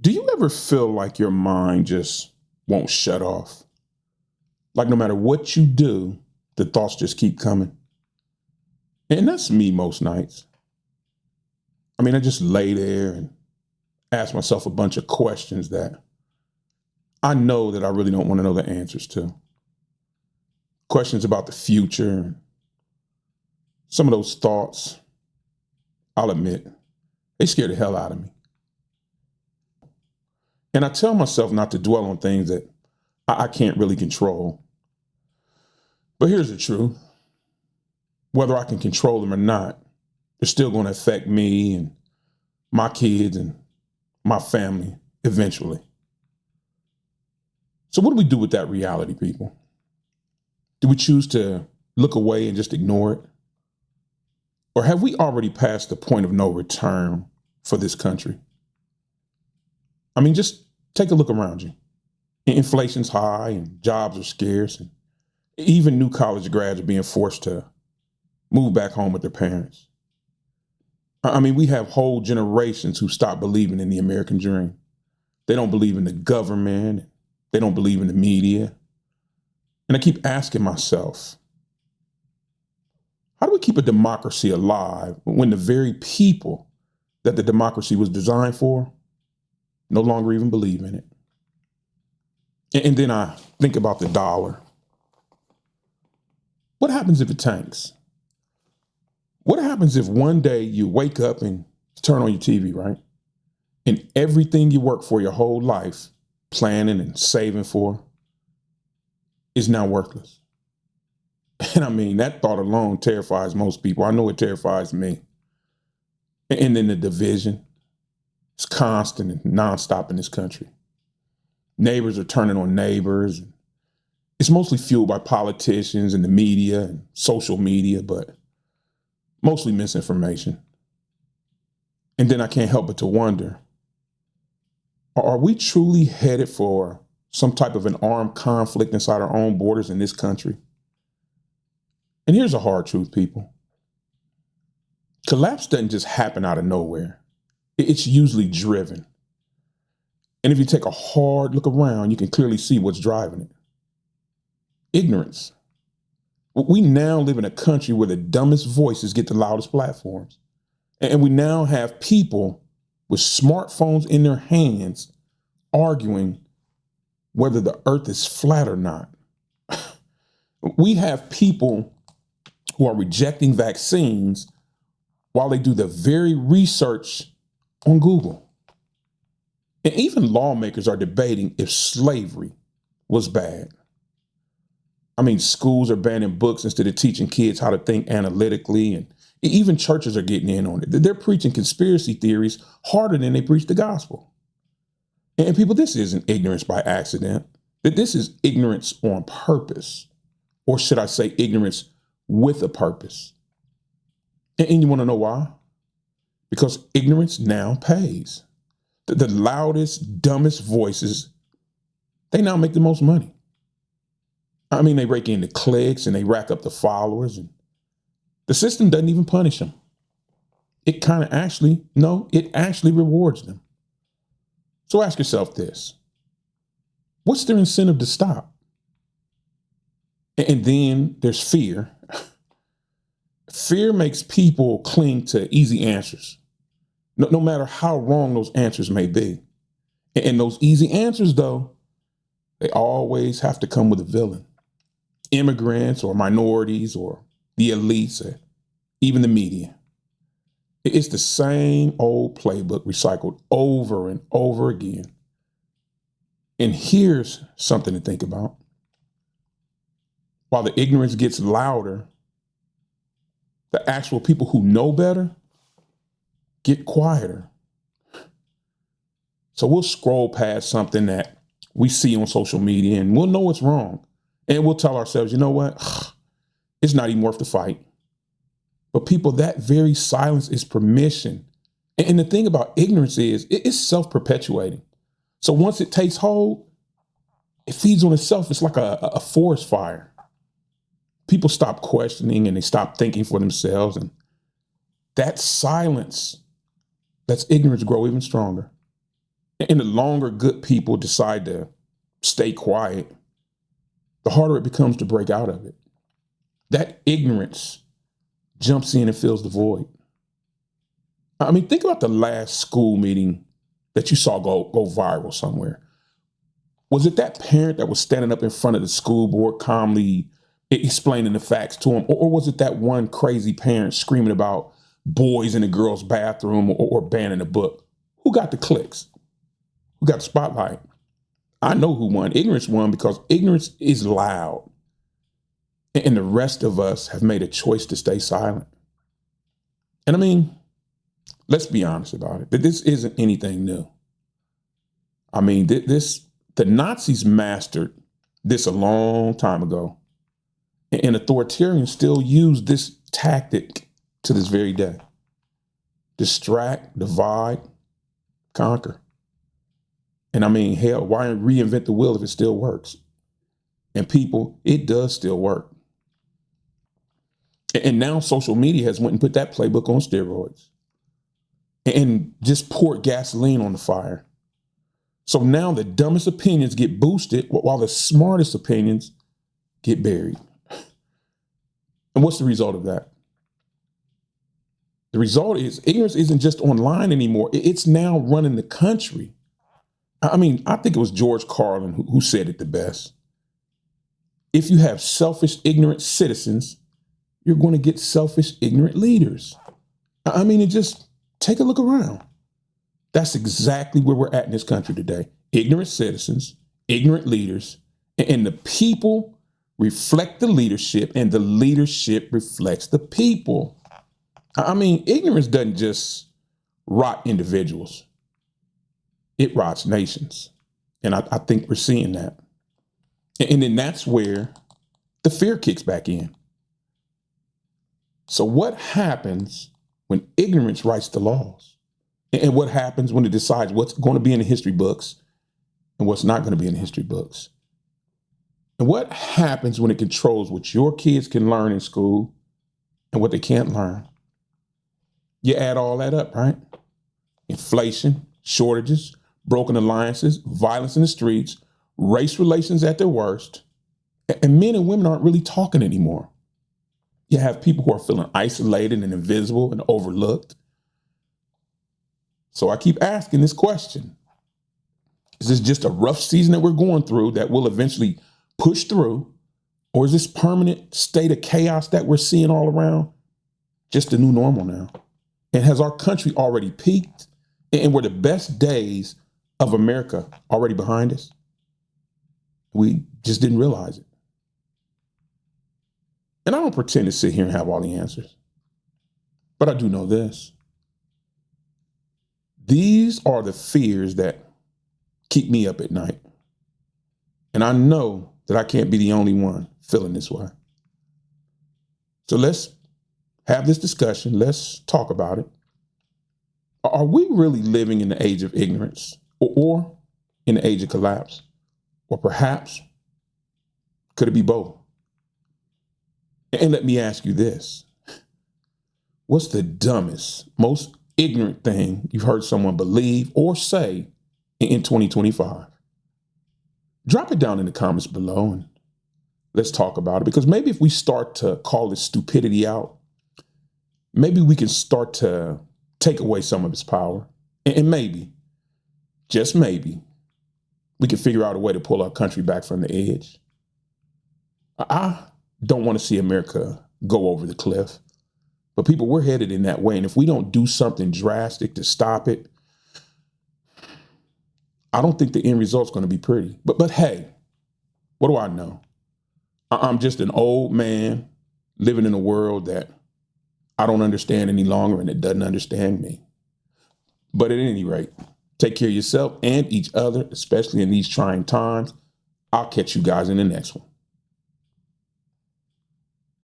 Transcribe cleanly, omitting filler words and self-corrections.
Do you ever feel like your mind just won't shut off? Like no matter what you do, the thoughts just keep coming. And that's me most nights. I mean, I just lay there and ask myself a bunch of questions that I know that I really don't want to know the answers to. Questions about the future. Some of those thoughts, I'll admit, they scare the hell out of me. And I tell myself not to dwell on things that I can't really control. But here's the truth. Whether I can control them or not, they're still going to affect me and my kids and my family eventually. So what do we do with that reality, people? Do we choose to look away and just ignore it? Or have we already passed the point of no return for this country? I mean, just take a look around you. Inflation's high and jobs are scarce, and even new college grads are being forced to move back home with their parents. I mean, we have whole generations who stop believing in the American dream. They don't believe in the government. They don't believe in the media. And I keep asking myself, how do we keep a democracy alive when the very people that the democracy was designed for no longer even believe in it? And then I think about the dollar. What happens if it tanks? What happens if one day you wake up and turn on your TV, right? And everything you work for your whole life, planning and saving for, is now worthless? And I mean, that thought alone terrifies most people. I know it terrifies me. And then the division is constant and nonstop in this country. Neighbors are turning on neighbors. It's mostly fueled by politicians and the media and social media, but mostly misinformation. And then I can't help but to wonder, are we truly headed for some type of an armed conflict inside our own borders in this country? And here's a hard truth, people. Collapse doesn't just happen out of nowhere. It's usually driven. And if you take a hard look around, you can clearly see what's driving it. Ignorance. We now live in a country where the dumbest voices get the loudest platforms. And we now have people with smartphones in their hands arguing whether the earth is flat or not. We have people who are rejecting vaccines while they do the very research on Google. And even lawmakers are debating if slavery was bad. I mean, schools are banning books instead of teaching kids how to think analytically, and even churches are getting in on it. They're preaching conspiracy theories harder than they preach the gospel. And people, this isn't ignorance by accident. This is ignorance on purpose, or should I say ignorance with a purpose. And you want to know why? Because ignorance now pays. The loudest, dumbest voices, they now make the most money. I mean, they rake in the clicks and they rack up the followers, and the system doesn't even punish them. It actually rewards them. So ask yourself this: what's their incentive to stop? And then there's fear. Fear makes people cling to easy answers, no matter how wrong those answers may be. And those easy answers, though, they always have to come with a villain. Immigrants or minorities or the elites or even the media. It's the same old playbook recycled over and over again. And here's something to think about. While the ignorance gets louder, the actual people who know better get quieter. So we'll scroll past something that we see on social media and we'll know it's wrong. And we'll tell ourselves, you know what? It's not even worth the fight. But people, that very silence is permission. And the thing about ignorance is it's self-perpetuating. So once it takes hold, it feeds on itself. It's like a forest fire. People stop questioning and they stop thinking for themselves. And that silence lets ignorance grow even stronger. And the longer good people decide to stay quiet, the harder it becomes to break out of it. That ignorance jumps in and fills the void. I mean, think about the last school meeting that you saw go viral somewhere. Was it that parent that was standing up in front of the school board calmly explaining the facts to them? Or was it that one crazy parent screaming about boys in the girls' bathroom or banning a book? Who got the clicks? Who got the spotlight? I know who won. Ignorance won because ignorance is loud. And the rest of us have made a choice to stay silent. And I mean, let's be honest about it. This isn't anything new. I mean, the Nazis mastered this a long time ago. And authoritarians still use this tactic to this very day. Distract, divide, conquer. And I mean, hell, why reinvent the wheel if it still works? And people, it does still work. And now social media has went and put that playbook on steroids and just poured gasoline on the fire. So now the dumbest opinions get boosted while the smartest opinions get buried. And what's the result of that? The result is ignorance isn't just online anymore. It's now running the country. I mean, I think it was George Carlin who said it the best. If you have selfish, ignorant citizens, you're going to get selfish, ignorant leaders. I mean, just take a look around. That's exactly where we're at in this country today. Ignorant citizens, ignorant leaders, and the people reflect the leadership, and the leadership reflects the people. I mean, ignorance doesn't just rot individuals. It rots nations. And I think we're seeing that. And then that's where the fear kicks back in. So what happens when ignorance writes the laws? And what happens when it decides what's going to be in the history books and what's not going to be in the history books? And what happens when it controls what your kids can learn in school and what they can't learn? You add all that up, right? Inflation, shortages, broken alliances, violence in the streets, race relations at their worst, and men and women aren't really talking anymore. You have people who are feeling isolated and invisible and overlooked. So I keep asking this question. Is this just a rough season that we're going through that will eventually push through? Or is this permanent state of chaos that we're seeing all around just the new normal now? And has our country already peaked? And were the best days of America already behind us? We just didn't realize it. And I don't pretend to sit here and have all the answers. But I do know this. These are the fears that keep me up at night. And I know that I can't be the only one feeling this way. So let's have this discussion. Let's talk about it. Are we really living in the age of ignorance or in the age of collapse? Or perhaps, could it be both? And let me ask you this. What's the dumbest, most ignorant thing you've heard someone believe or say in 2025? Drop it down in the comments below and let's talk about it. Because maybe if we start to call this stupidity out, maybe we can start to take away some of its power. And maybe, just maybe, we can figure out a way to pull our country back from the edge. I don't want to see America go over the cliff. But people, we're headed in that way. And if we don't do something drastic to stop it, I don't think the end result's going to be pretty. But hey, what do I know? I'm just an old man living in a world that I don't understand any longer and it doesn't understand me. But at any rate, take care of yourself and each other, especially in these trying times. I'll catch you guys in the next one.